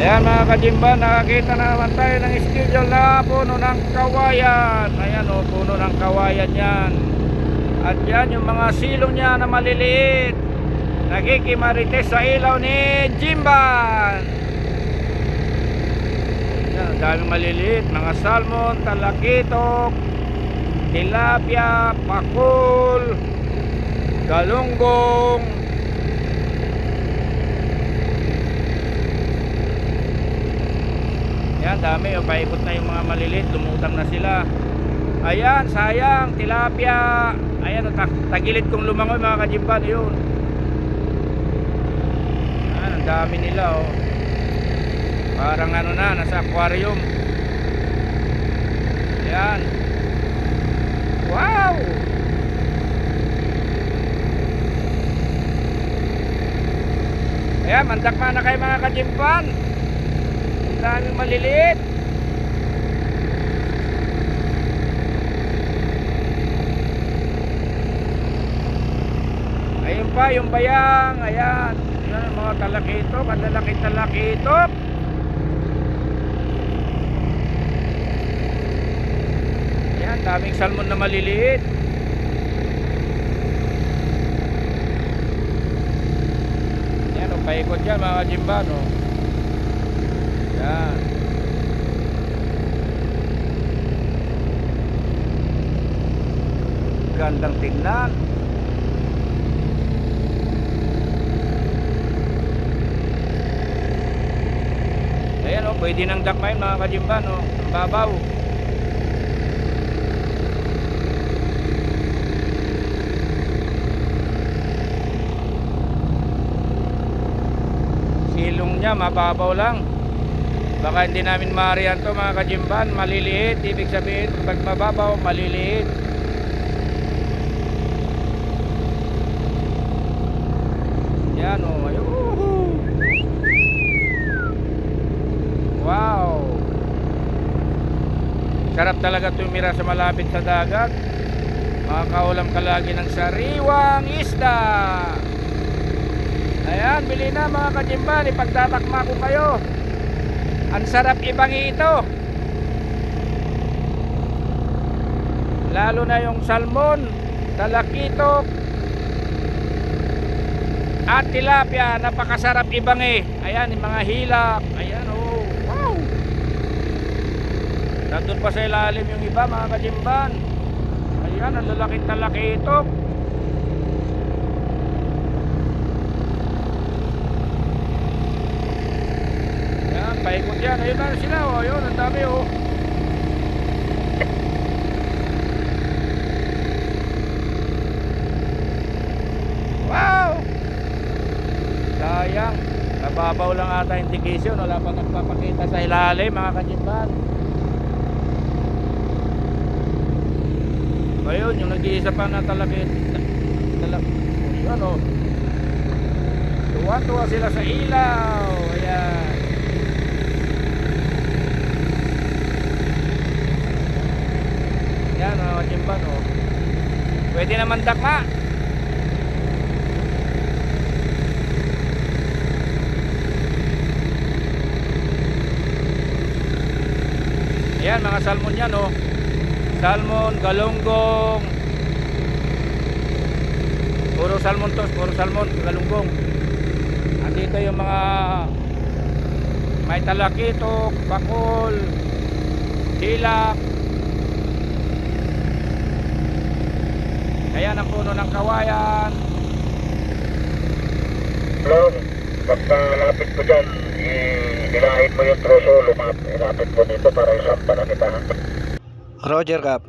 Ayan mga kajimban, nakakita na naman tayo ng schedule na puno ng kawayan. Ayan o, puno ng kawayan yan. At yan yung mga silong niya na maliliit, nakikimarites sa ilaw ni Jimban. Yan, daming maliliit, mga salmon, talakitok, tilapia, pakul, galunggong. Yan, dami o, paikot na yung mga maliliit, lumutang na sila. Ayan, sayang, tilapia. Ayan, tagilid kong lumangoy mga kajimban, yun. Ayan, ang dami nila oh. Parang ano na, nasa aquarium. Ayan. Wow! Ayan, mandakma na kayo mga kajimban. Ang daming maliliit. Ayun pa yung bayang. Ayan, yan ang mga talakitok. Ang lalaki talakitok. Ayan, daming salmon na maliliit. Ayan, paikot yan mga kajimban oh. Yan. Gandang tingnan. Ayan o, pwede nang dakmain mga kajimban o. Ang babaw. Silong niya mababaw lang. Baka hindi namin maarihan to mga kajimban. Maliliit, ibig sabihin pag mababaw, maliliit. Yan o, ayun. Wow, sarap talaga tumira sa malapit sa dagat. Makakaulam ka lagi ng sariwang isda. Ayan, bili na mga kajimban, ipagtatakma ko kayo. Ang sarap ibangi ito. Lalo na yung salmon, talakitok at tilapia, napakasarap ibangi. Ayan, yung mga hilak. Ayan oh, wow. Nandun pa sa ilalim yung iba mga kajimban. Ayan, ang lalaking talakitok. Ayan, paikot yan. Ayun na sila oh. Ayun, ang dami oh. Wow, sayang, nababaw lang ata indication. Wala pa nagpapakita sa ilalim mga kajimban. Ayun, yung nag-iisa pa na talakit. Ayun o, tuwa-tuwa sila sa ilaw. Ayan. Ayan mga kajimban o. Pwede naman dakma. Ayan, mga salmon yan oh. Salmon, galunggong. Puro salmon to, puro salmon, galunggong. Andito yung mga may talakitok, bakol, hilak. Ayan ang puno ng kawayan. Hello, basta lapit ko dyan, ilahin mo yung troso, ilapit mo dito para isampa na kita. Roger Cap.